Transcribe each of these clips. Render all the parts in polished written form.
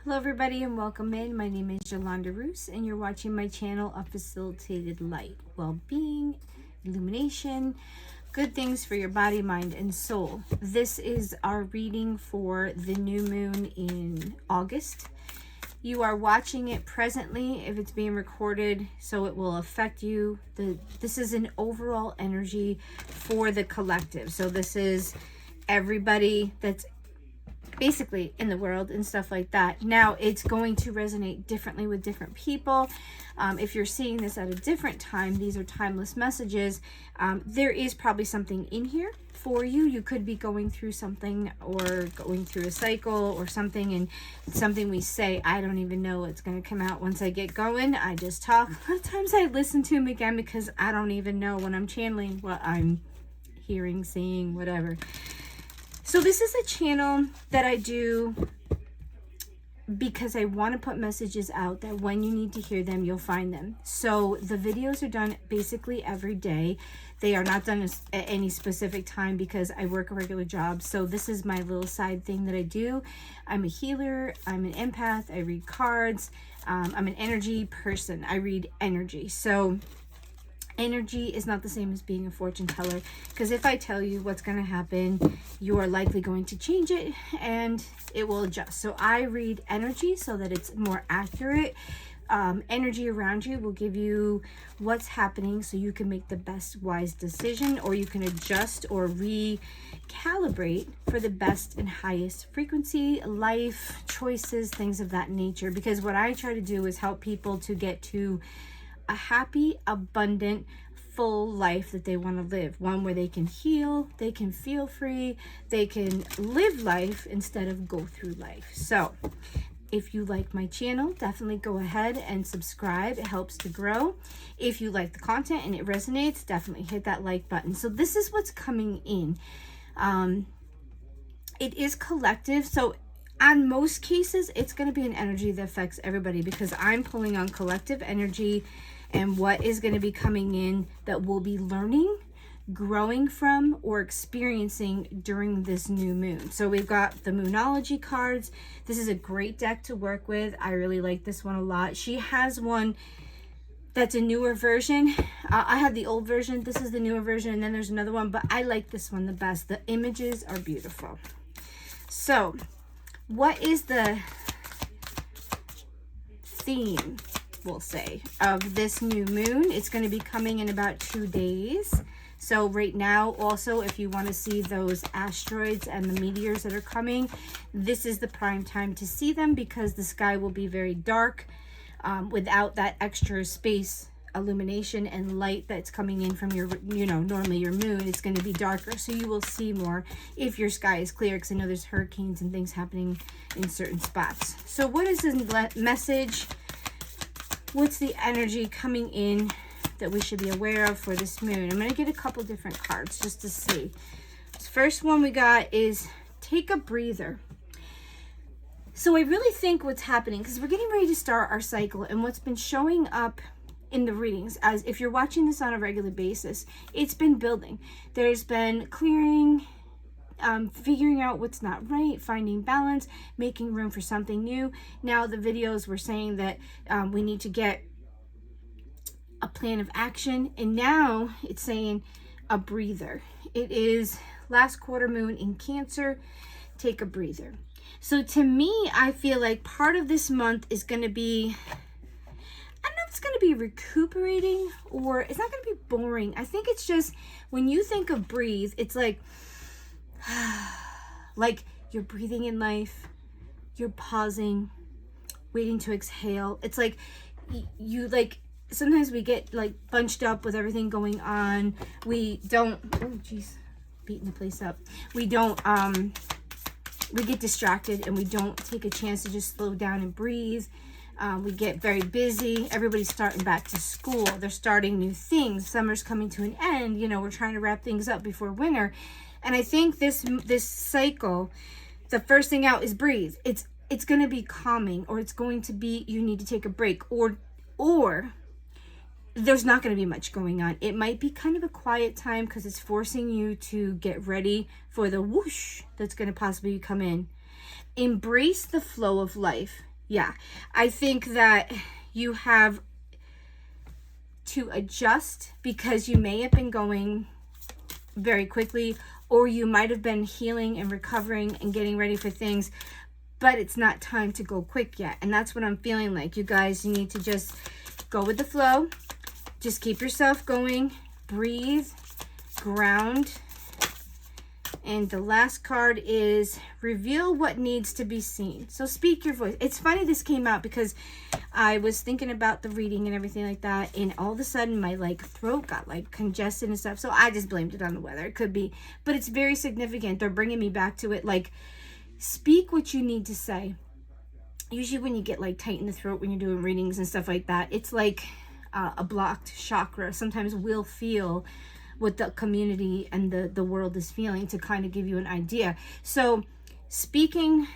Hello everybody and welcome in. My name is Yolanda Roos and you're watching my channel of Facilitated Light, Well-Being, Illumination, good things for your body, mind, and soul. This is our reading for the new moon in August. You are watching it presently if it's being recorded, so it will affect you. This is an overall energy for the collective. So this is everybody that's basically in the world and stuff like that. Now it's going to resonate differently with different people. If you're seeing this at a different time, these are timeless messages. There is probably something in here for you. You could be going through something or going through a cycle or something, and something we say, I don't even know what's going to come out once I get going. I just talk. A lot of times I listen to them again because I don't even know when I'm channeling what I'm hearing, seeing, whatever. So this is a channel that I do because I want to put messages out that when you need to hear them, you'll find them. So the videos are done basically every day. They are not done at any specific time because I work a regular job. So this is my little side thing that I do. I'm a healer. I'm an empath. I read cards. I'm an energy person. I read energy. So energy is not the same as being a fortune teller, because if I tell you what's going to happen, you are likely going to change it and it will adjust. So I read energy so that it's more accurate. Energy around you will give you what's happening so you can make the best wise decision, or you can adjust or recalibrate for the best and highest frequency, life choices, things of that nature. Because what I try to do is help people to get to a happy, abundant, full life that they want to live. One where they can heal, they can feel free, they can live life instead of go through life. So if you like my channel, definitely go ahead and subscribe. It helps to grow. If you like the content and it resonates, definitely hit that like button. So this is what's coming in. It is collective. So on most cases, it's going to be an energy that affects everybody, because I'm pulling on collective energy and what is going to be coming in that we'll be learning, growing from, or experiencing during this new moon. So we've got the Moonology cards. This is a great deck to work with. I really like this one a lot. She has one that's a newer version. I have the old version. This is the newer version, and then there's another one, but I like this one the best. The images are beautiful. So what is the theme, we'll say, of this new moon? It's going to be coming in about 2 days. So right now, also, if you want to see those asteroids and the meteors that are coming, this is the prime time to see them, because the sky will be very dark without that extra space, illumination, and light that's coming in from your, normally your moon. It's going to be darker, so you will see more if your sky is clear, because I know there's hurricanes and things happening in certain spots. So what is the message? What's the energy coming in that we should be aware of for this moon? I'm going to get a couple different cards just to see. This first one we got is take a breather. So I really think what's happening, because we're getting ready to start our cycle, and what's been showing up in the readings, as if you're watching this on a regular basis, it's been building. There's been clearing, figuring out what's not right, finding balance, making room for something new. Now the videos were saying that we need to get a plan of action, and now it's saying a breather. It is last quarter moon in Cancer. Take a breather. So to me, I feel like part of this month is going to be, I don't know if it's going to be recuperating, or it's not going to be boring. I think it's just, when you think of breathe, it's like you're breathing in life, you're pausing, waiting to exhale. It's like you sometimes we get like bunched up with everything going on. We don't, oh geez, beating the place up. We don't, we get distracted and we don't take a chance to just slow down and breathe. We get very busy. Everybody's starting back to school. They're starting new things. Summer's coming to an end. We're trying to wrap things up before winter. And I think this cycle, the first thing out is breathe. It's going to be calming, or it's going to be, you need to take a break, or there's not going to be much going on. It might be kind of a quiet time because it's forcing you to get ready for the whoosh that's going to possibly come in. Embrace the flow of life. Yeah, I think that you have to adjust because you may have been going very quickly, or you might have been healing and recovering and getting ready for things, but it's not time to go quick yet. And that's what I'm feeling like. You guys, you need to just go with the flow. Just keep yourself going, breathe, ground. And the last card is reveal what needs to be seen. So speak your voice. It's funny this came out because I was thinking about the reading and everything like that, and all of a sudden my throat got congested and stuff. So I just blamed it on the weather. It could be, but it's very significant. They're bringing me back to it. Speak what you need to say. Usually when you get tight in the throat when you're doing readings and stuff like that, it's a blocked chakra. Sometimes we'll feel what the community and the world is feeling to kind of give you an idea. So speaking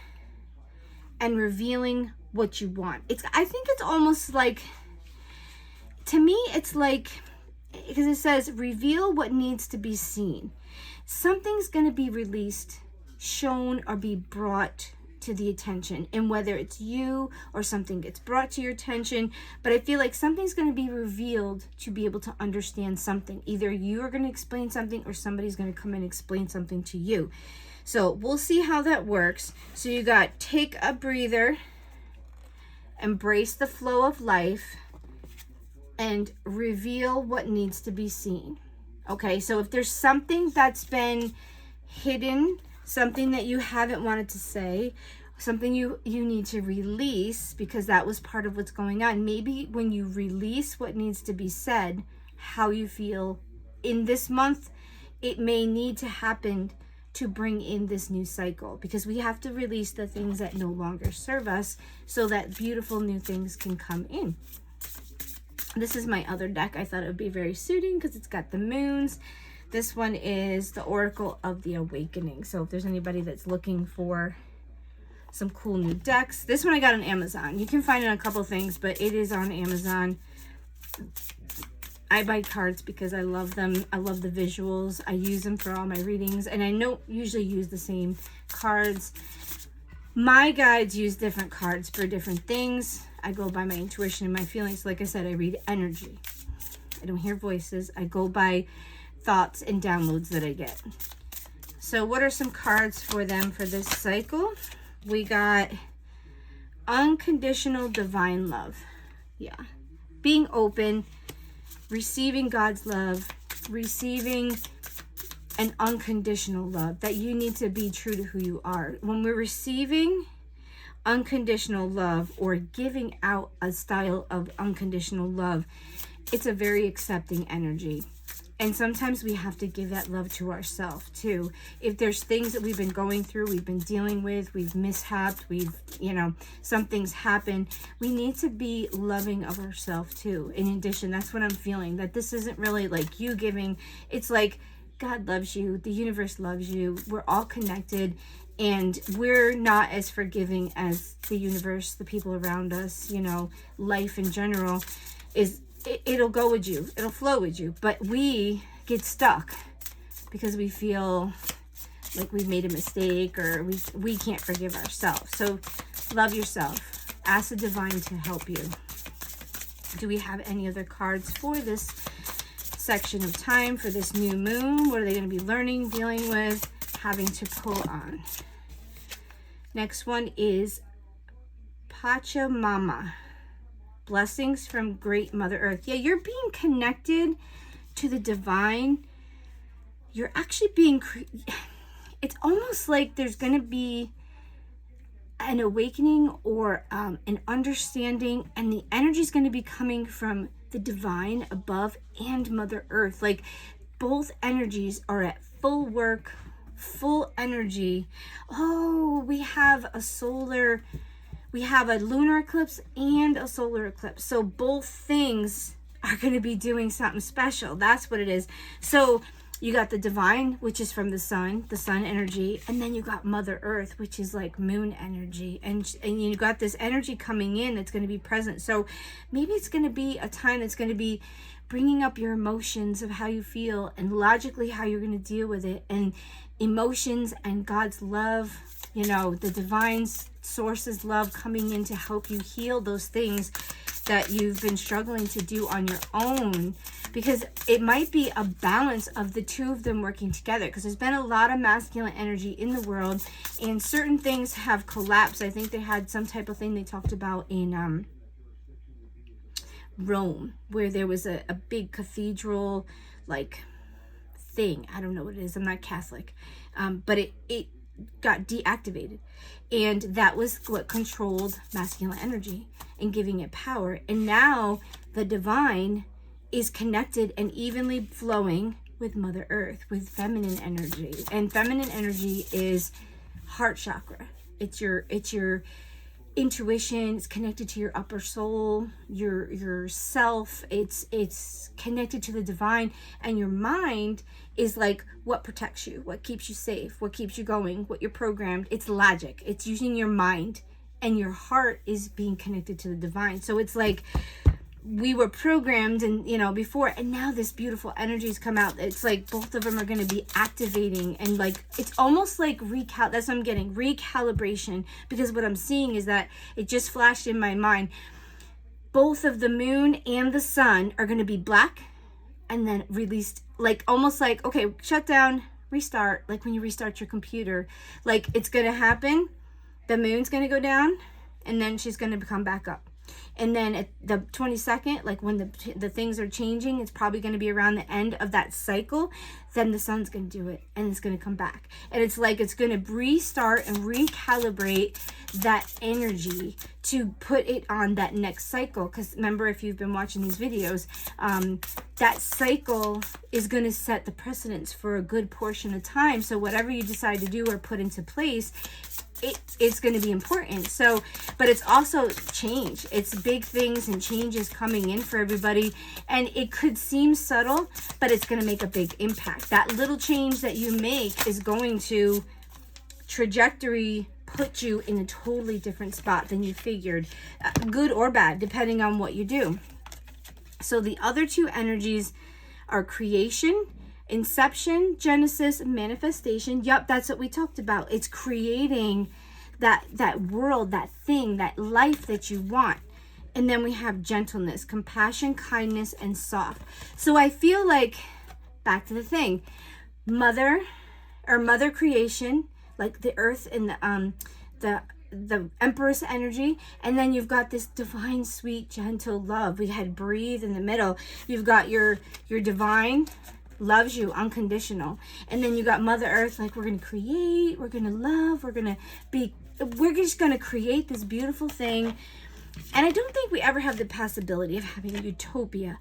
and revealing what you want. I think it's almost to me, it's because it says reveal what needs to be seen. Something's going to be released, shown, or be brought to the attention, and whether it's you or something gets brought to your attention, but I feel like something's going to be revealed to be able to understand something. Either you are going to explain something or somebody's going to come and explain something to you. So we'll see how that works. So you got take a breather, embrace the flow of life, and reveal what needs to be seen. Okay, so if there's something that's been hidden, something that you haven't wanted to say, something you need to release because that was part of what's going on. Maybe when you release what needs to be said, how you feel in this month, it may need to happen to bring in this new cycle, because we have to release the things that no longer serve us so that beautiful new things can come in. This is my other deck. I thought it would be very suiting because it's got the moons. This one is the Oracle of the Awakening. So if there's anybody that's looking for some cool new decks, this one I got on Amazon. You can find it on a couple things, but it is on Amazon. I buy cards because I love them. I love the visuals. I use them for all my readings, and I don't usually use the same cards. My guides use different cards for different things. I go by my intuition and my feelings. Like I said, I read energy. I don't hear voices. I go by thoughts and downloads that I get. So what are some cards for them for this cycle? We got unconditional divine love. Yeah. Being open, receiving God's love, receiving an unconditional love, that you need to be true to who you are. When we're receiving unconditional love or giving out a style of unconditional love, it's a very accepting energy. And sometimes we have to give that love to ourselves too. If there's things that we've been going through, we've been dealing with, we've mishapped, something's happened, we need to be loving of ourselves too. In addition, that's what I'm feeling, that this isn't really you giving. It's God loves you, the universe loves you, we're all connected, and we're not as forgiving as the universe, the people around us, life in general is. It'll go with you, it'll flow with you, but we get stuck because we feel like we've made a mistake, or we can't forgive ourselves. So love yourself, ask the divine to help you. Do we have any other cards for this section of time, for this new moon? What are they going to be learning, dealing with, having to pull on? Next one is Pachamama. Blessings from Great Mother Earth. Yeah, you're being connected to the divine. You're actually being, it's almost like there's going to be an awakening or an understanding, and the energy is going to be coming from the divine above and Mother Earth. Both energies are at full work, full energy. Oh, we have a lunar eclipse and a solar eclipse. So both things are going to be doing something special. That's what it is. So you got the divine, which is from the sun energy, and then you got Mother Earth, which is moon energy, and you got this energy coming in that's going to be present. So maybe it's going to be a time that's going to be bringing up your emotions of how you feel, and logically how you're going to deal with it, and emotions and God's love, the divine's source's love coming in to help you heal those things that you've been struggling to do on your own, because it might be a balance of the two of them working together, because there's been a lot of masculine energy in the world and certain things have collapsed. I think they had some type of thing they talked about in Rome, where there was a big cathedral like thing. I don't know what it is, I'm not Catholic, but it got deactivated, and that was what controlled masculine energy and giving it power. And now the divine is connected and evenly flowing with Mother Earth, with feminine energy. And feminine energy is heart chakra. It's your intuition. It's connected to your upper soul, your self. It's connected to the divine. And your mind is like what protects you, what keeps you safe, what keeps you going, what you're programmed. It's logic. It's using your mind, and your heart is being connected to the divine. So it's like we were programmed, and before, and now this beautiful energies come out. It's like both of them are going to be activating, and like it's almost like that's what I'm getting, recalibration, because what I'm seeing is that it just flashed in my mind. Both of the moon and the sun are going to be black and then released, like almost like, okay, shut down, restart, like when you restart your computer. Like it's going to happen. The moon's going to go down, and then she's going to come back up. And then at the 22nd, like when the things are changing, it's probably going to be around the end of that cycle. Then the sun's going to do it, and it's going to come back. And it's like it's going to restart and recalibrate that energy to put it on that next cycle. Because remember, if you've been watching these videos, that cycle is going to set the precedence for a good portion of time. So whatever you decide to do or put into place, it's going to be important. So, but it's also change. It's big things and changes coming in for everybody. And it could seem subtle, but it's going to make a big impact. That little change that you make is going to trajectory put you in a totally different spot than you figured, good or bad, depending on what you do. So the other two energies are creation, inception, genesis, manifestation. Yep, that's what we talked about. It's creating that world, that thing, that life that you want. And then we have gentleness, compassion, kindness, and soft. So I feel like, back to the thing, mother creation, like the earth and the empress energy, and then you've got this divine, sweet, gentle love. We had breathe in the middle. You've got your divine, loves you unconditional, and then you got Mother Earth, like we're gonna create, we're gonna love, we're just gonna create this beautiful thing. And I don't think we ever have the possibility of having a utopia,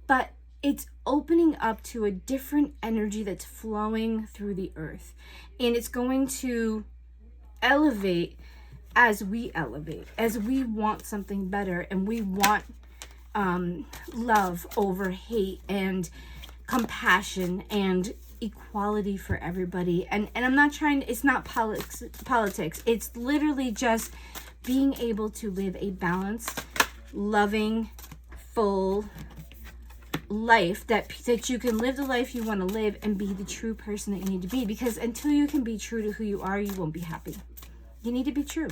but it's opening up to a different energy that's flowing through the earth, and it's going to elevate as we want something better, and we want love over hate, and compassion and equality for everybody. And I'm not trying, it's not politics. It's literally just being able to live a balanced, loving, full life, that you can live the life you want to live and be the true person that you need to be. Because until you can be true to who you are, you won't be happy. You need to be true.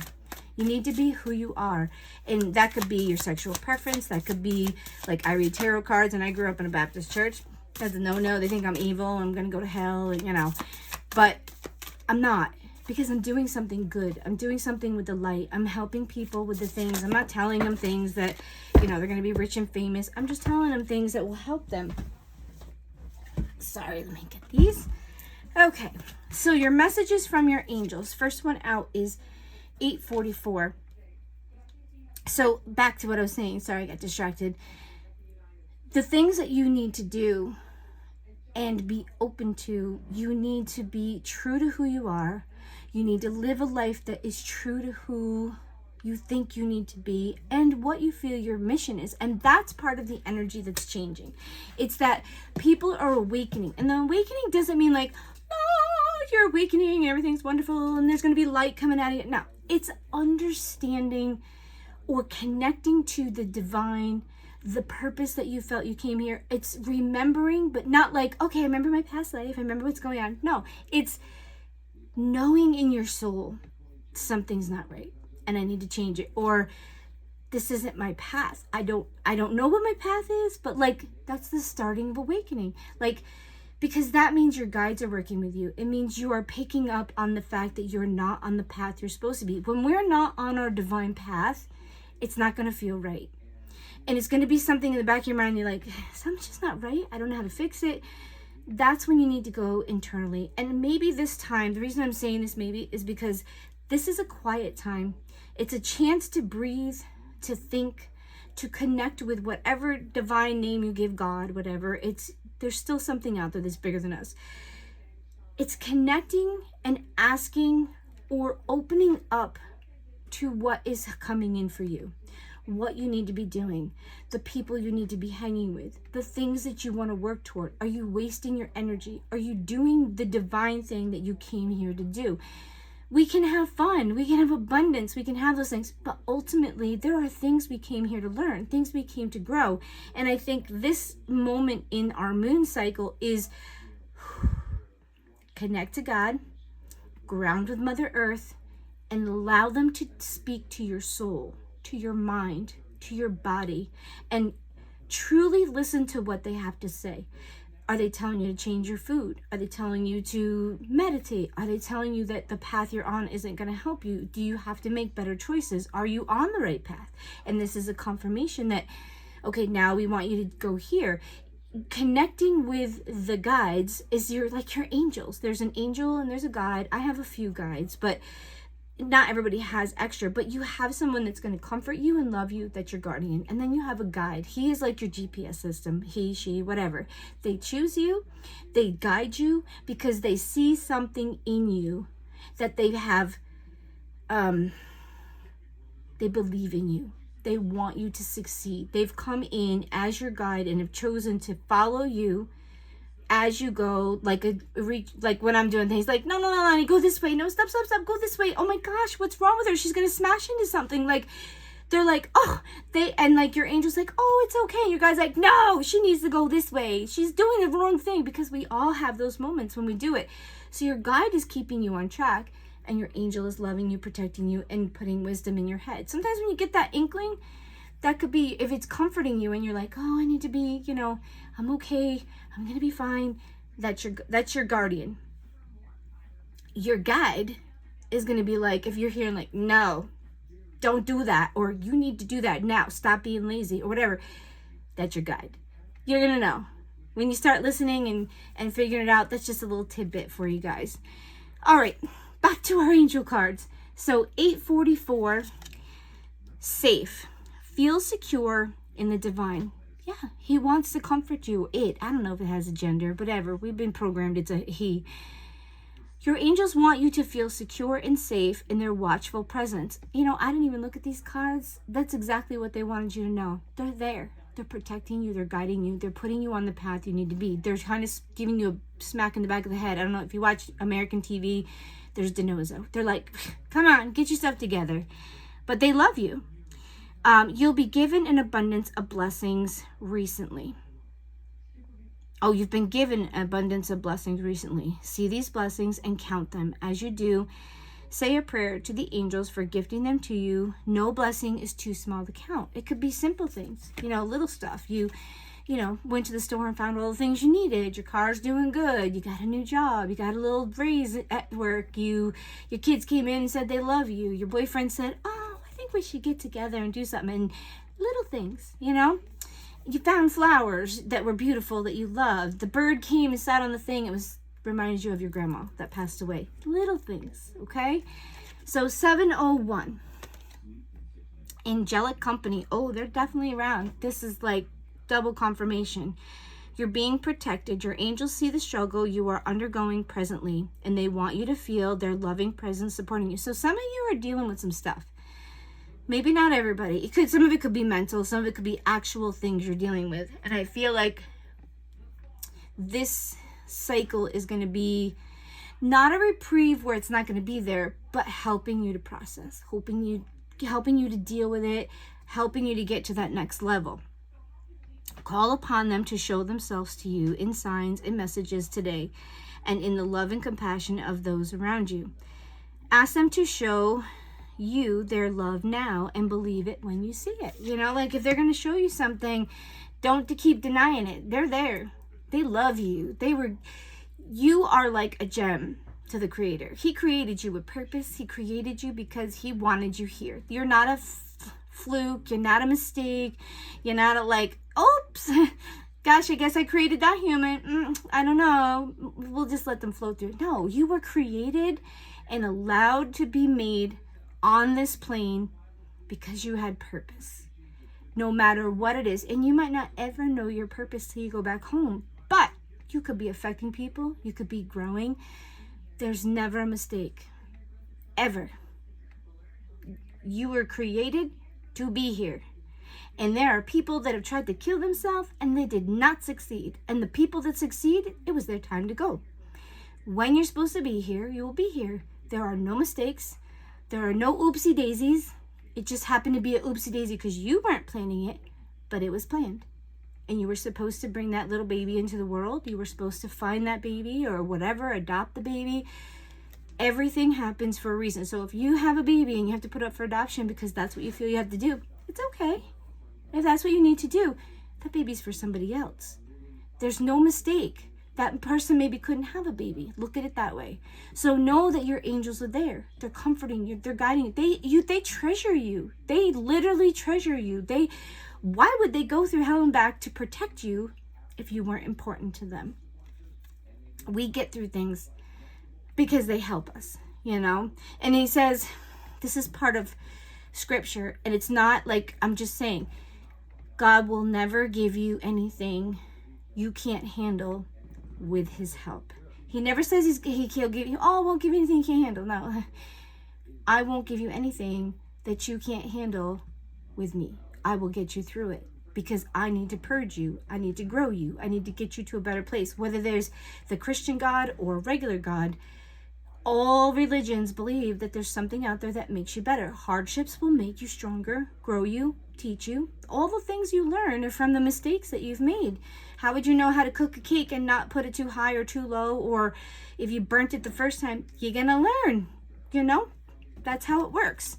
You need to be who you are. And that could be your sexual preference. That could be, like, I read tarot cards and I grew up in a Baptist church. That's a no-no. They think I'm evil. I'm going to go to hell, and, but I'm not, because I'm doing something good. I'm doing something with the light. I'm helping people with the things. I'm not telling them things that, they're going to be rich and famous. I'm just telling them things that will help them. Sorry, let me get these. Okay, so your messages from your angels. First one out is 844. So back to what I was saying. Sorry, I got distracted. The things that you need to do and be open to, you need to be true to who you are. You need to live a life that is true to who you think you need to be and what you feel your mission is. And that's part of the energy that's changing. It's that people are awakening. And the awakening doesn't mean like, oh, you're awakening and everything's wonderful and there's going to be light coming out of you. No, it's understanding or connecting to the divine, the purpose that you felt you came here. It's remembering, but not like, okay, I remember my past life, I remember what's going on. No, it's knowing in your soul something's not right. and I need to change it. Or this isn't my path. I don't know what my path is, but like, that's the starting of awakening. Like, because that means your guides are working with you. It means you are picking up on the fact that you're not on the path you're supposed to be. When we're not on our divine path, it's not going to feel right. And it's going to be something in the back of your mind. You're like, something's just not right. I don't know how to fix it. That's when you need to go internally. And maybe this time, the reason I'm saying this maybe is because this is a quiet time. It's a chance to breathe, to think, to connect with whatever divine name you give God, whatever. There's still something out there that's bigger than us. It's connecting and asking or opening up to what is coming in for you, what you need to be doing, the people you need to be hanging with, the things that you want to work toward. Are you wasting your energy? Are you doing the divine thing that you came here to do? We can have fun, we can have abundance, we can have those things, but ultimately there are things we came here to learn, things we came to grow. And I think this moment in our moon cycle is connect to God, ground with Mother Earth, and allow them to speak to your soul, to your mind, to your body, and truly listen to what they have to say. Are they telling you to change your food? Are they telling you to meditate? Are they telling you that the path you're on isn't going to help you? Do you have to make better choices? Are you on the right path? And this is a confirmation that, okay, now we want you to go here. Connecting with the guides is your angels. There's an angel and there's a guide. I have a few guides, but not everybody has extra, but you have someone that's going to comfort you and love you, that's your guardian. And then you have a guide. He is like your GPS system, he, she, whatever. They choose you, they guide you because they see something in you that they have, they believe in you. They want you to succeed. They've come in as your guide and have chosen to follow you as you go, like when I'm doing things like, no, go this way. No, stop, go this way. Oh my gosh, what's wrong with her? She's going to smash into something. Like, they're like, and like your angel's like, oh, it's okay. Your guy's like, no, she needs to go this way. She's doing the wrong thing, because we all have those moments when we do it. So your guide is keeping you on track, and your angel is loving you, protecting you, and putting wisdom in your head. Sometimes when you get that inkling, that could be, if it's comforting you and you're like, oh, I need to be, I'm okay, I'm gonna be fine. That's your guardian. Your guide is gonna be like, if you're hearing like, no, don't do that, or you need to do that now, stop being lazy, or whatever, that's your guide. You're gonna know. When you start listening and figuring it out, that's just a little tidbit for you guys. All right, back to our angel cards. So 844, safe. Feel secure in the divine. Yeah, he wants to comfort you. I don't know if it has a gender, whatever. We've been programmed it's a he. Your angels want you to feel secure and safe in their watchful presence. I didn't even look at these cards. That's exactly what they wanted you to know. They're there. They're protecting you. They're guiding you. They're putting you on the path you need to be. They're kind of giving you a smack in the back of the head. I don't know if you watch American TV, there's Denozo. They're like, come on, get yourself together. But they love you. You'll be given an abundance of blessings recently. Oh, you've been given an abundance of blessings recently. See these blessings and count them. As you do, say a prayer to the angels for gifting them to you. No blessing is too small to count. It could be simple things, little stuff. You went to the store and found all the things you needed. Your car's doing good. You got a new job. You got a little raise at work. Your kids came in and said they love you. Your boyfriend said, oh, I think we should get together and do something. And little things, You found flowers that were beautiful that you loved. The bird came and sat on the thing. It reminded you of your grandma that passed away. Little things, okay? So 701. Angelic company. Oh, they're definitely around. This is like double confirmation. You're being protected. Your angels see the struggle you are undergoing presently, and they want you to feel their loving presence supporting you. So some of you are dealing with some stuff. Maybe not everybody. Some of it could be mental. Some of it could be actual things you're dealing with. And I feel like this cycle is going to be not a reprieve where it's not going to be there, but helping you to process, helping you to deal with it, helping you to get to that next level. Call upon them to show themselves to you in signs and messages today, and in the love and compassion of those around you. Ask them to show you their love now and believe it when you see it. You know, like if they're going to show you something, don't keep denying it. They're there. They love you. You are like a gem to the Creator. He created you with purpose. He created you because he wanted you here. You're not a fluke. You're not a mistake. You're not a like, oops, gosh, I guess I created that human. I don't know. We'll just let them flow through. No, you were created and allowed to be made on this plane because you had purpose. No matter what it is. And you might not ever know your purpose till you go back home. But you could be affecting people. You could be growing. There's never a mistake. Ever. You were created to be here. And there are people that have tried to kill themselves and they did not succeed. And the people that succeed, it was their time to go. When you're supposed to be here, you will be here. There are no mistakes. There are no oopsie daisies. It just happened to be an oopsie daisy because you weren't planning it, but it was planned. And you were supposed to bring that little baby into the world. You were supposed to find that baby or whatever, adopt the baby. Everything happens for a reason. So if you have a baby and you have to put up for adoption because that's what you feel you have to do, it's okay. If that's what you need to do, that baby's for somebody else. There's no mistake. That person maybe couldn't have a baby. Look at it that way. So know that your angels are there. They're comforting you. They're guiding you. They treasure you. They literally treasure you. Why would they go through hell and back to protect you if you weren't important to them? We get through things because they help us, you know? And he says, this is part of scripture, and it's not like I'm just saying, God will never give you anything you can't handle with his help. He never says he'll give you, I won't give you anything you can't handle. No, I won't give you anything that you can't handle with me. I will get you through it because I need to purge you. I need to grow you. I need to get you to a better place. Whether there's the Christian God or regular God, all religions believe that there's something out there that makes you better. Hardships will make you stronger, grow you, teach you. All the things you learn are from the mistakes that you've made. How would you know how to cook a cake and not put it too high or too low? Or if you burnt it the first time, you're going to learn, you know? That's how it works.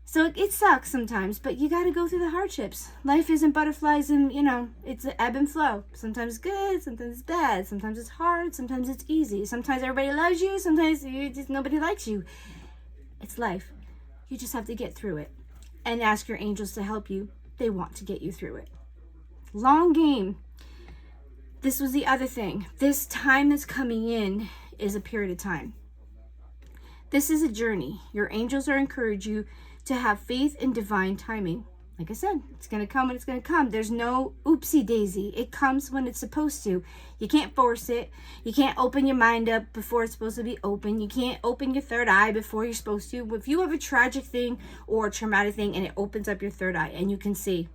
So it sucks sometimes, but you got to go through the hardships. Life isn't butterflies and, you know, it's an ebb and flow. Sometimes it's good, sometimes it's bad, sometimes it's hard, sometimes it's easy. Sometimes everybody loves you, sometimes nobody likes you. It's life. You just have to get through it and ask your angels to help you. They want to get you through it. Long game. This was the other thing. This time that's coming in is a period of time. This is a journey. Your angels are encouraging you to have faith in divine timing. Like I said, it's going to come when it's going to come. There's no oopsie daisy. It comes when it's supposed to. You can't force it. You can't open your mind up before it's supposed to be open. You can't open your third eye before you're supposed to. If you have a tragic thing or a traumatic thing and it opens up your third eye and you can see,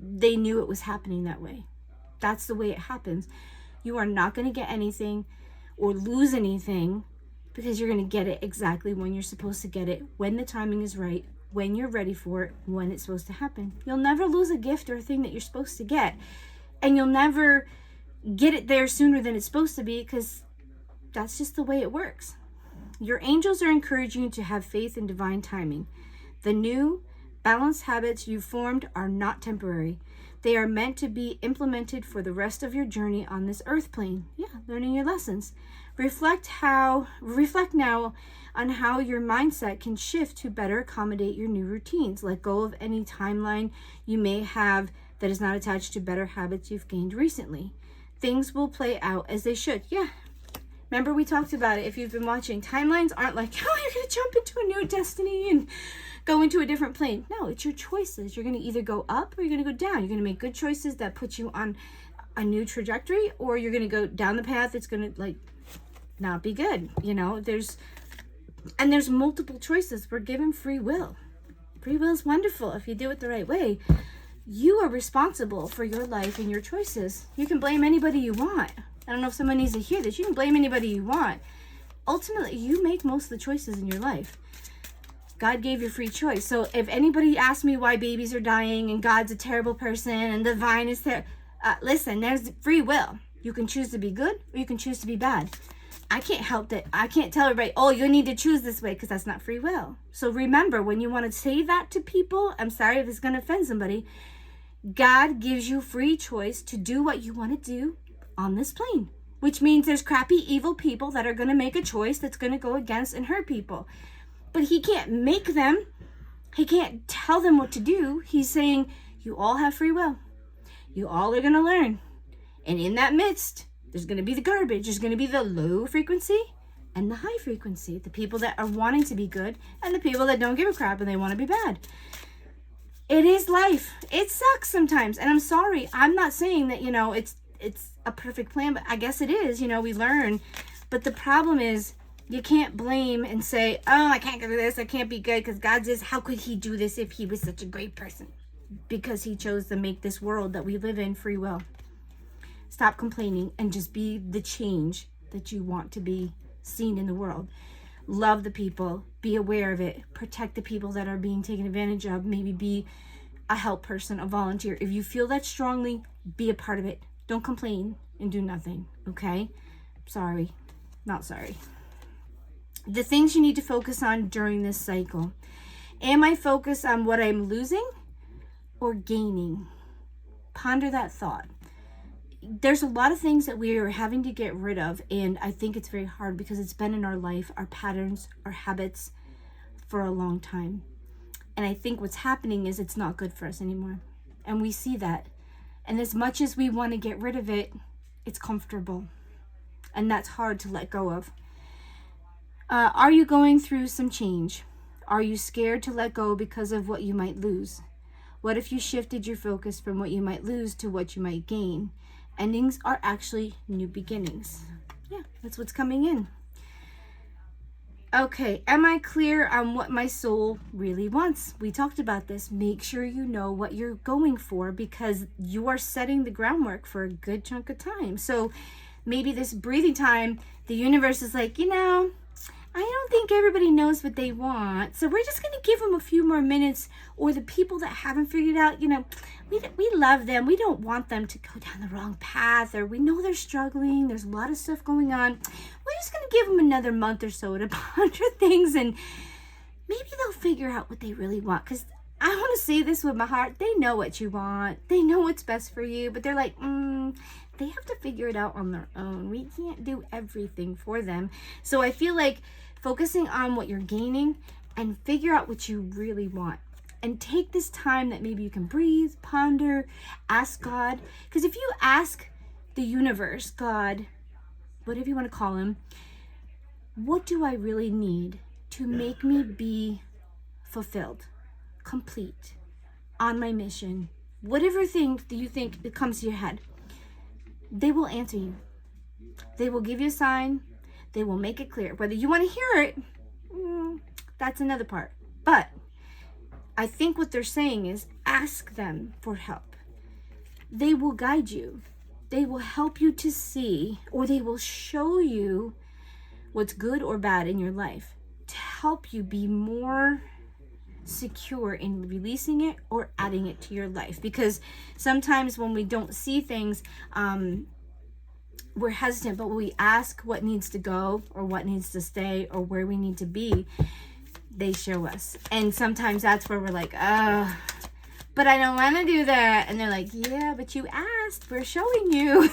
they knew it was happening that way. That's the way it happens. You are not going to get anything or lose anything because you're going to get it exactly when you're supposed to get it, when the timing is right, when you're ready for it, when it's supposed to happen. You'll never lose a gift or a thing that you're supposed to get. And you'll never get it there sooner than it's supposed to be because that's just the way it works. Your angels are encouraging you to have faith in divine timing. The new, balanced habits you've formed are not temporary. They are meant to be implemented for the rest of your journey on this earth plane. Yeah, learning your lessons. Reflect now on how your mindset can shift to better accommodate your new routines. Let go of any timeline you may have that is not attached to better habits you've gained recently. Things will play out as they should. Yeah. Remember we talked about it if you've been watching. Timelines aren't like, oh, you're going to jump into a new destiny and go into a different plane. No, it's your choices. You're going to either go up or you're going to go down. You're going to make good choices that put you on a new trajectory, or you're going to go down the path that's going to like not be good. You know, there's multiple choices. We're given free will. Free will is wonderful if you do it the right way. You are responsible for your life and your choices. You can blame anybody you want. I don't know if someone needs to hear this. You can blame anybody you want. Ultimately, you make most of the choices in your life. God gave you free choice. So if anybody asks me why babies are dying and God's a terrible person and the vine is there, listen, there's free will. You can choose to be good or you can choose to be bad. I can't help that. I can't tell everybody, oh, you need to choose this way, because that's not free will. So remember, when you want to say that to people, I'm sorry if it's going to offend somebody, God gives you free choice to do what you want to do on this plane, which means there's crappy, evil people that are going to make a choice that's going to go against and hurt people. But he can't make them. He can't tell them what to do. He's saying, you all have free will. You all are going to learn. And in that midst, there's going to be the garbage. There's going to be the low frequency and the high frequency. The people that are wanting to be good and the people that don't give a crap and they want to be bad. It is life. It sucks sometimes. And I'm sorry. I'm not saying that, it's a perfect plan, but I guess it is. We learn. But the problem is, you can't blame and say, oh, I can't do this. I can't be good because God says, how could he do this if he was such a great person? Because he chose to make this world that we live in free will. Stop complaining and just be the change that you want to be seen in the world. Love the people. Be aware of it. Protect the people that are being taken advantage of. Maybe be a help person, a volunteer. If you feel that strongly, be a part of it. Don't complain and do nothing, okay? Sorry. Not sorry. The things you need to focus on during this cycle. Am I focused on what I'm losing or gaining? Ponder that thought. There's a lot of things that we are having to get rid of, and I think it's very hard because it's been in our life, our patterns, our habits for a long time. And I think what's happening is it's not good for us anymore. And we see that. And as much as we want to get rid of it, it's comfortable. And that's hard to let go of. Are you going through some change? Are you scared to let go because of what you might lose? What if you shifted your focus from what you might lose to what you might gain? Endings are actually new beginnings. Yeah, that's what's coming in. Okay, am I clear on what my soul really wants? We talked about this. Make sure you know what you're going for because you are setting the groundwork for a good chunk of time. So maybe this breathing time, the universe is like, I don't think everybody knows what they want. So we're just going to give them a few more minutes. Or the people that haven't figured out, we love them. We don't want them to go down the wrong path. Or we know they're struggling. There's a lot of stuff going on. We're just going to give them another month or so to ponder things. And maybe they'll figure out what they really want. Because I want to say this with my heart. They know what you want. They know what's best for you. But they're like, they have to figure it out on their own. We can't do everything for them. So I feel like focusing on what you're gaining and figure out what you really want. And take this time that maybe you can breathe, ponder, ask God. Because if you ask the universe, God, whatever you want to call him, what do I really need to make me be fulfilled, complete, on my mission? Whatever thing that you think that comes to your head, they will answer you. They will give you a sign. They will make it clear. Whether you want to hear it, that's another part. But I think what they're saying is ask them for help. They will guide you. They will help you to see, or they will show you what's good or bad in your life to help you be more secure in releasing it or adding it to your life. Because sometimes when we don't see things, we're hesitant, but when we ask what needs to go or what needs to stay or where we need to be, they show us. And sometimes that's where we're like, but I don't want to do that. And they're like, yeah, but you asked, we're showing you.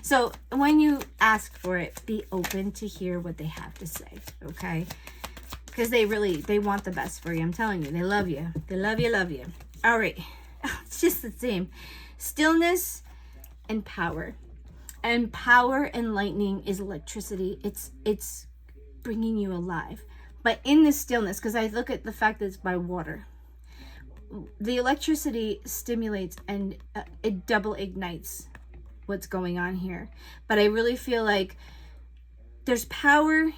So when you ask for it, be open to hear what they have to say, okay? Because they want the best for you. I'm telling you, they love you. They love you. All right. It's just the same. Stillness and power. And power and lightning is electricity. It's bringing you alive. But in the stillness, because I look at the fact that it's by water, the electricity stimulates and it double ignites what's going on here. But I really feel like there's power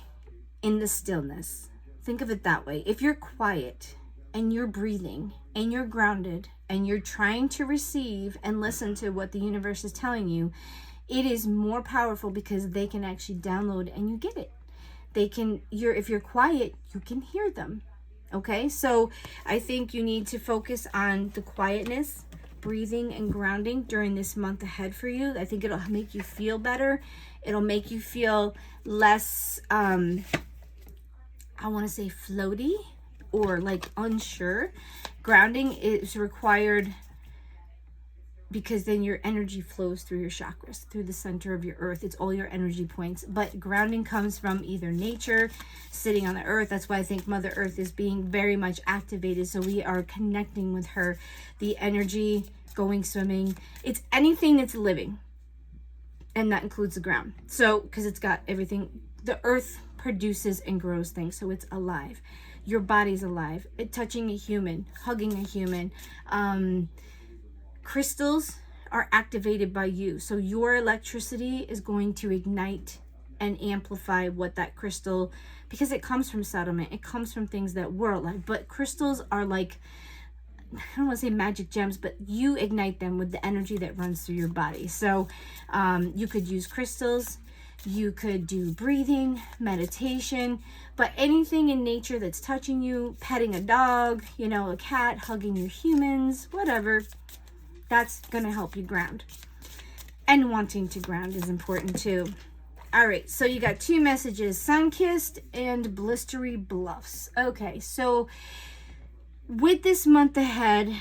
in the stillness. Think of it that way. If you're quiet and you're breathing and you're grounded and you're trying to receive and listen to what the universe is telling you, it is more powerful because they can actually download and you get it. If you're quiet, you can hear them. Okay, so I think you need to focus on the quietness, breathing and grounding during this month ahead for you. I think it'll make you feel better. It'll make you feel less, I want to say floaty or like unsure. Grounding is required because then your energy flows through your chakras, through the center of your earth. It's all your energy points. But grounding comes from either nature, sitting on the earth. That's why I think Mother Earth is being very much activated. So we are connecting with her. The energy, going swimming. It's anything that's living. And that includes the ground. So, because it's got everything. The earth produces and grows things. So it's alive. Your body's alive. Touching a human, hugging a human. Crystals are activated by you. So your electricity is going to ignite and amplify what that crystal, because it comes from settlement. It comes from things that were alive. But crystals are like, I don't want to say magic gems, but you ignite them with the energy that runs through your body. So you could use crystals. You could do breathing, meditation, but anything in nature that's touching you, petting a dog, you know, a cat, hugging your humans, whatever. That's going to help you ground. And wanting to ground is important too. All right, so you got two messages, sun-kissed and blistery bluffs. Okay, so with this month ahead,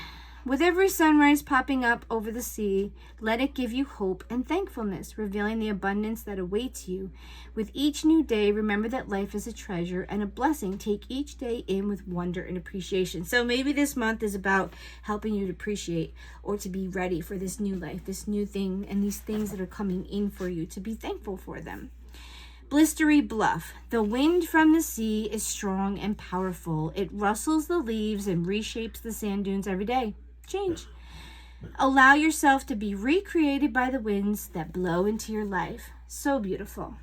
with every sunrise popping up over the sea, let it give you hope and thankfulness, revealing the abundance that awaits you. With each new day, remember that life is a treasure and a blessing. Take each day in with wonder and appreciation. So maybe this month is about helping you to appreciate or to be ready for this new life, this new thing, and these things that are coming in for you, to be thankful for them. Blistery bluff. The wind from the sea is strong and powerful. It rustles the leaves and reshapes the sand dunes every day. Change. Allow yourself to be recreated by the winds that blow into your life. So beautiful.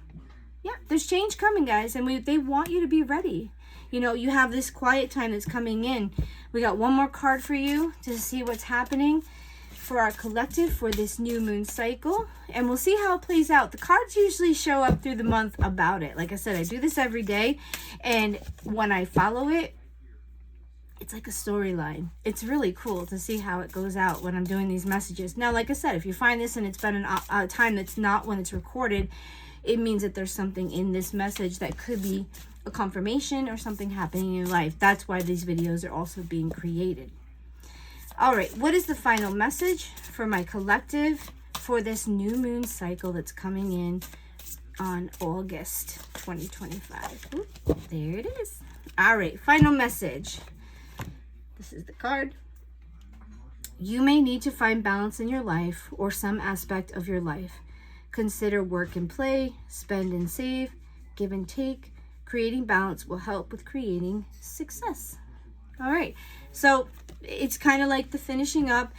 Yeah, there's change coming, guys, and they want you to be ready. You know, you have this quiet time that's coming in. We got one more card for you to see what's happening for our collective for this new moon cycle, and we'll see how it plays out. The cards usually show up through the month about it. Like I said, I do this every day, and when I follow it, it's like a storyline. It's really cool to see how it goes out when I'm doing these messages. Now, like I said, if you find this and it's been a time that's not when it's recorded, it means that there's something in this message that could be a confirmation or something happening in your life. That's why these videos are also being created. All right, what is the final message for my collective for this new moon cycle that's coming in on August 2025? Ooh, there it is. All right, final message. This is the card. You may need to find balance in your life or some aspect of your life. Consider work and play, spend and save, give and take. Creating balance will help with creating success. All right, so it's kind of like the finishing up.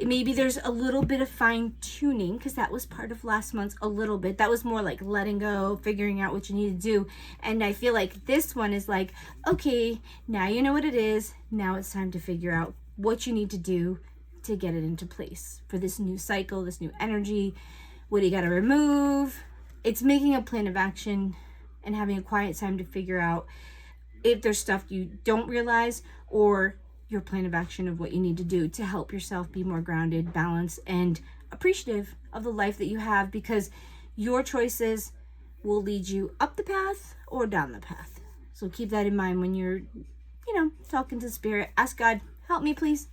Maybe there's a little bit of fine tuning, because that was part of last month's a little bit. That was more like letting go, figuring out what you need to do. And I feel like this one is like, okay, now you know what it is. Now it's time to figure out what you need to do to get it into place for this new cycle, this new energy. What do you got to remove? It's making a plan of action and having a quiet time to figure out if there's stuff you don't realize, or your plan of action of what you need to do to help yourself be more grounded, balanced, and appreciative of the life that you have, because your choices will lead you up the path or down the path. So keep that in mind when you're, talking to spirit. Ask God, help me, please.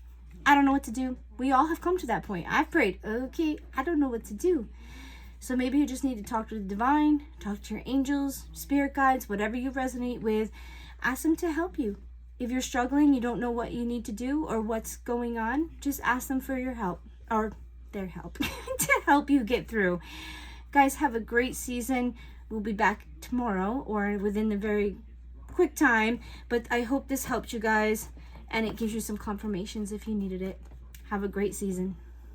I don't know what to do. We all have come to that point. I've prayed, okay, I don't know what to do. So maybe you just need to talk to the divine, talk to your angels, spirit guides, whatever you resonate with. Ask them to help you. If you're struggling, you don't know what you need to do or what's going on, just ask them for your help, or their help, to help you get through. Guys, have a great season. We'll be back tomorrow or within the very quick time, but I hope this helped you guys and it gives you some confirmations if you needed it. Have a great season.